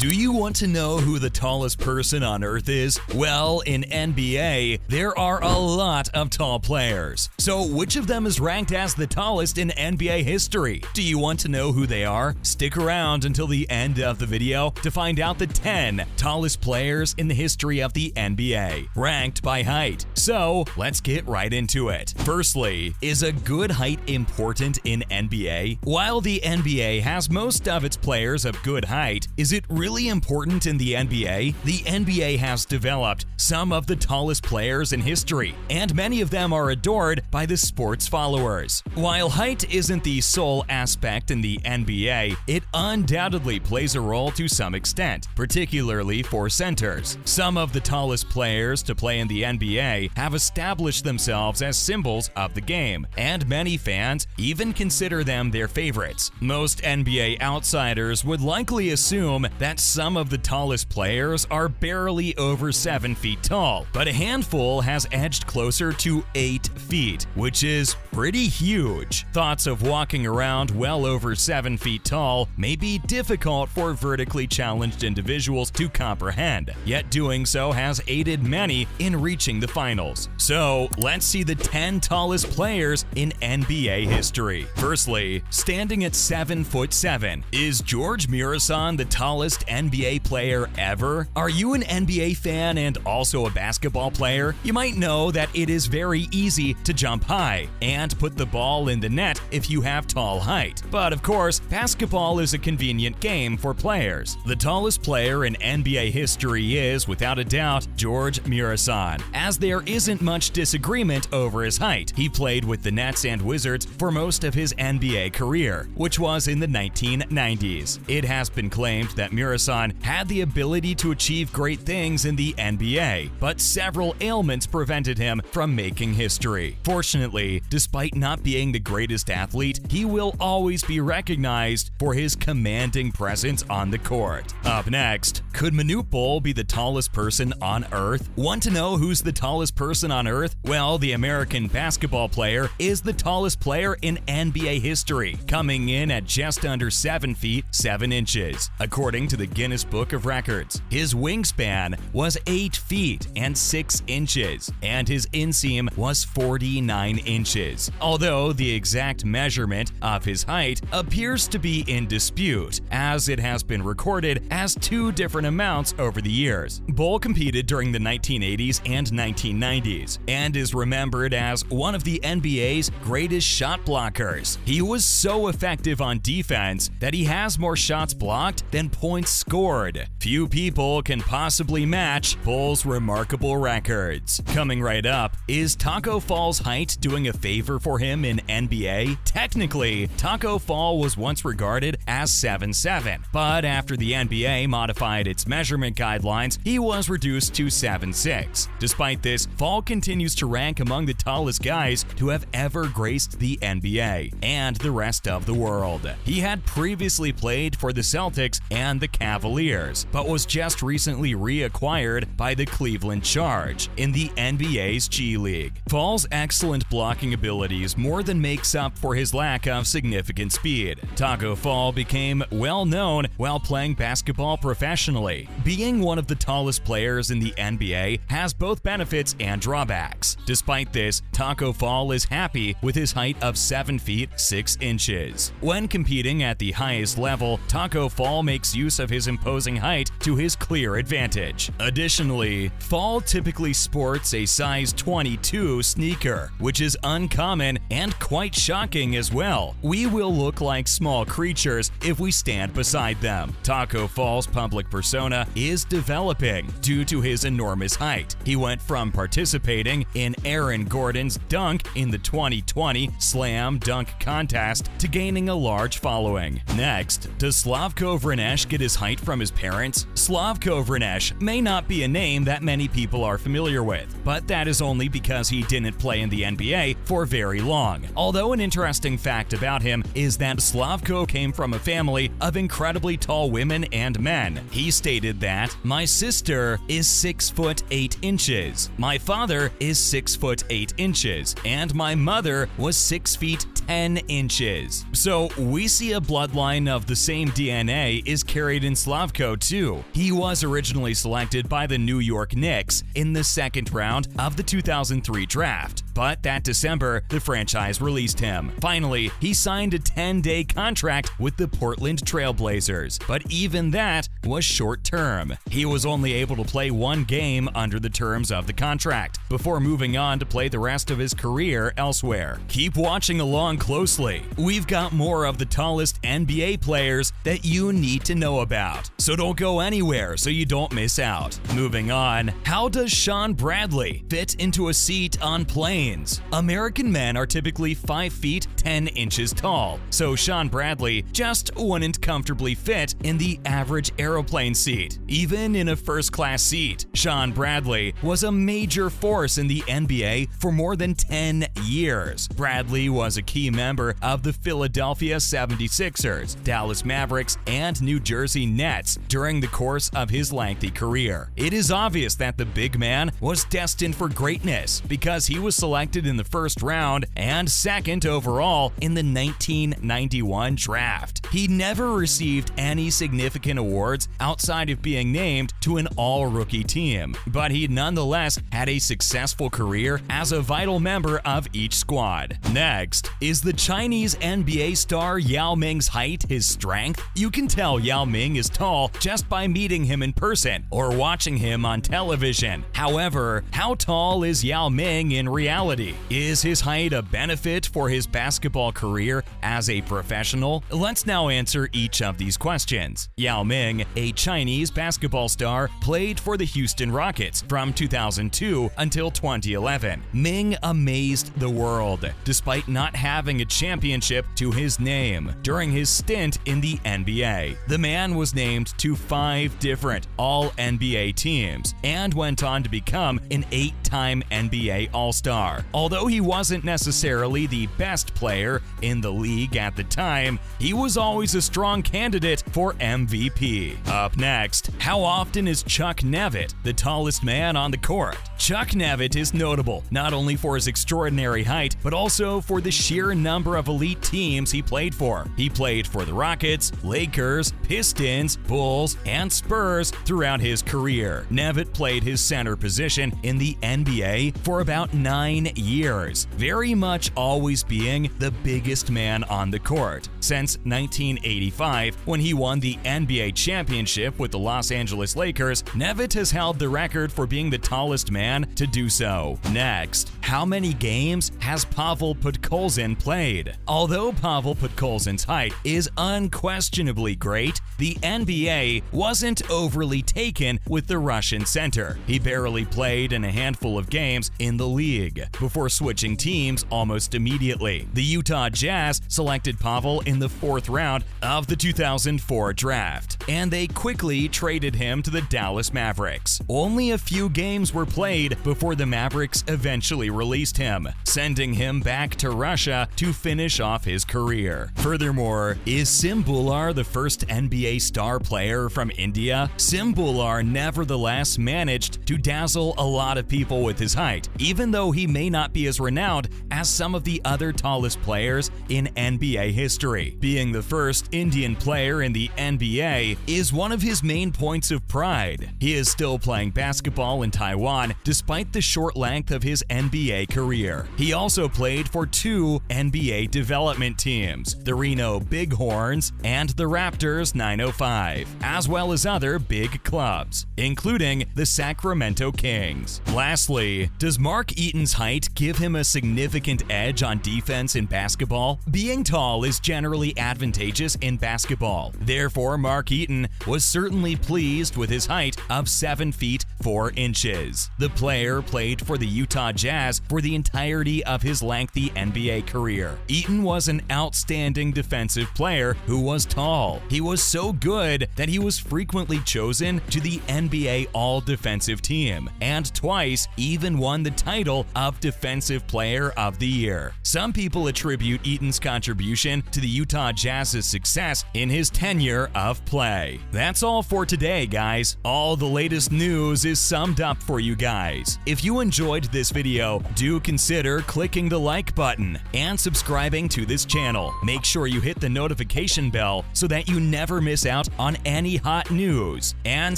Do you want to know who the tallest person on Earth is? Well, in NBA, there are a lot of tall players. So which of them is ranked as the tallest in NBA history? Do you want to know who they are? Stick around until the end of the video to find out the 10 tallest players in the history of the NBA, ranked by height. So let's get right into it. Firstly, is a good height important in NBA? While the NBA has most of its players of good height, is it really important in the NBA? The NBA has developed some of the tallest players in history, and many of them are adored by the sports followers. While height isn't the sole aspect in the NBA, it undoubtedly plays a role to some extent, particularly for centers. Some of the tallest players to play in the NBA have established themselves as symbols of the game, and many fans even consider them their favorites. Most NBA outsiders would likely assume that some of the tallest players are barely over 7 feet tall, but a handful has edged closer to 8 feet, which is pretty huge. Thoughts of walking around well over 7 feet tall may be difficult for vertically challenged individuals to comprehend, yet doing so has aided many in reaching the finals. So let's see the 10 tallest players in NBA history. Firstly, standing at 7'7", is George Muresan the tallest NBA player ever? Are you an NBA fan and also a basketball player? You might know that it is very easy to jump high and put the ball in the net if you have tall height. But of course, basketball is a convenient game for players. The tallest player in NBA history is, without a doubt, George Muresan, as there isn't much disagreement over his height. He played with the Nets and Wizards for most of his NBA career, which was in the 1990s. It has been claimed that Muresan had the ability to achieve great things in the NBA, but several ailments prevented him from making history. Fortunately, despite not being the greatest athlete, he will always be recognized for his commanding presence on the court. Up next, could Manute Bol be the tallest person on Earth? Want to know who's the tallest person on Earth? Well, the American basketball player is the tallest player in NBA history, coming in at just under 7 feet 7 inches, according to the Guinness Book of Records. His wingspan was 8 feet and 6 inches, and his inseam was 49 inches. Although the exact measurement of his height appears to be in dispute, as it has been recorded as 2 different amounts over the years. Bol competed during the 1980s and 1990s, and is remembered as one of the NBA's greatest shot blockers. He was so effective on defense that he has more shots blocked than points scored. Few people can possibly match Bol's remarkable records. Coming right up, is Tacko Fall's height doing a favor for him in NBA? Technically, Tacko Fall was once regarded as 7'7", but after the NBA modified its measurement guidelines, he was reduced to 7'6". Despite this, Fall continues to rank among the tallest guys to have ever graced the NBA and the rest of the world. He had previously played for the Celtics and the Cavaliers, but was just recently reacquired by the Cleveland Charge in the NBA's G League. Fall's excellent blocking abilities more than makes up for his lack of significant speed. Tacko Fall became well known while playing basketball professionally. Being one of the tallest players in the NBA has both benefits and drawbacks. Despite this, Tacko Fall is happy with his height of 7 feet 6 inches. When competing at the highest level, Tacko Fall makes use of his imposing height to his clear advantage. Additionally, Fall typically sports a size 22 sneaker, which is uncommon and quite shocking as well. We will look like small creatures if we stand beside them. Tacko Fall's public persona is developing due to his enormous height. He went from participating in Aaron Gordon's dunk in the 2020 Slam Dunk Contest to gaining a large following. Next, does Slavko Vranić get his height from his parents? Slavko Vranić may not be a name that many people are familiar with, but that is only because he didn't play in the NBA for very long. Although an interesting fact about him is that Slavko came from a family of incredibly tall women and men. He stated that, "My sister is 6 foot 8 inches, my father is 6 foot 8 inches, and my mother was 6 feet 10 inches. So we see a bloodline of the same DNA is Karadin Slavko too. He was originally selected by the New York Knicks in the second round of the 2003 draft, but that December, the franchise released him. Finally, he signed a 10-day contract with the Portland Trail Blazers, but even that was short-term. He was only able to play one game under the terms of the contract, before moving on to play the rest of his career elsewhere. Keep watching along closely. We've got more of the tallest NBA players that you need to know about, so don't go anywhere so you don't miss out. Moving on, how does Shawn Bradley fit into a seat on planes? American men are typically 5 feet 10 inches tall, so Shawn Bradley just wouldn't comfortably fit in the average aeroplane seat. Even in a first-class seat, Shawn Bradley was a major force in the NBA for more than 10 years. Bradley was a key member of the Philadelphia 76ers, Dallas Mavericks, and New Jersey Nets during the course of his lengthy career. It is obvious that the big man was destined for greatness because he was selected in the first round and second overall in the 1991 draft. He never received any significant awards outside of being named to an all-rookie team, but he nonetheless had a successful career as a vital member of each squad. Next, is the Chinese NBA star Yao Ming's height his strength? You can tell Yao Ming is tall just by meeting him in person or watching him on television. However, how tall is Yao Ming in reality? Is his height a benefit for his basketball career as a professional? Let's now answer each of these questions. Yao Ming, a Chinese basketball star, played for the Houston Rockets from 2002 until 2011. Ming amazed the world, despite not having a championship to his name during his stint in the NBA. The man was named to 5 different All-NBA teams and went on to become an 8-time NBA All-Star. Although he wasn't necessarily the best player in the league at the time, he was always a strong candidate for MVP. Up next, how often is Chuck Nevitt the tallest man on the court? Chuck Nevitt is notable not only for his extraordinary height, but also for the sheer number of elite teams he played for. He played for the Rockets, Lakers, Pistons, Bulls, and Spurs throughout his career. Nevitt played his center position in the NBA for about 9 years, very much always being the biggest man on the court. Since 1985, when he won the NBA championship with the Los Angeles Lakers, Nevitt has held the record for being the tallest man to do so. Next, how many games has Pavel Podkolzin played? Although Pavel Podkolzin's height is unquestionably great, the NBA wasn't overly taken with the Russian center. He barely played in a handful of games in the league before switching teams almost immediately. The Utah Jazz selected Pavel in the 4th round of the 2004 draft, and they quickly traded him to the Dallas Mavericks. Only a few games were played before the Mavericks eventually released him, sending him back to Russia to finish off his career. Furthermore, is Sim Bhullar the first NBA star player from India? Sim Bhullar nevertheless managed to dazzle a lot of people with his height, even though he may not be as renowned as some of the other tallest players in NBA history. Being the first Indian player in the NBA is one of his main points of pride. He is still playing basketball in Taiwan despite the short length of his NBA career. He also played for 2 NBA development teams, the Reno Bighorns and the Raptors 905, as well as other big clubs, including the Sacramento Kings. Lastly, does Mark Eaton's height give him a significant edge on defense in basketball? Being tall is generally advantageous in basketball. Therefore, Mark Eaton was certainly pleased with his height of 7 feet 4 inches. The player played for the Utah Jazz for the entirety of his lengthy NBA career. Eaton was an outstanding defensive player who was tall. He was so good that he was frequently chosen to the NBA All-Defensive Team, and twice even won the title of Defensive Player of the Year. Some people attribute Eaton's contribution to the Utah Jazz's success in his tenure of play. play. That's all for today, guys. All the latest news is summed up for you guys. If you enjoyed this video, do consider clicking the like button and subscribing to this channel. Make sure you hit the notification bell so that you never miss out on any hot news, and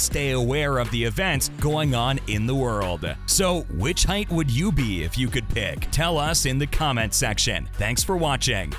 stay aware of the events going on in the world. So, which height would you be if you could pick? Tell us in the comment section. Thanks for watching.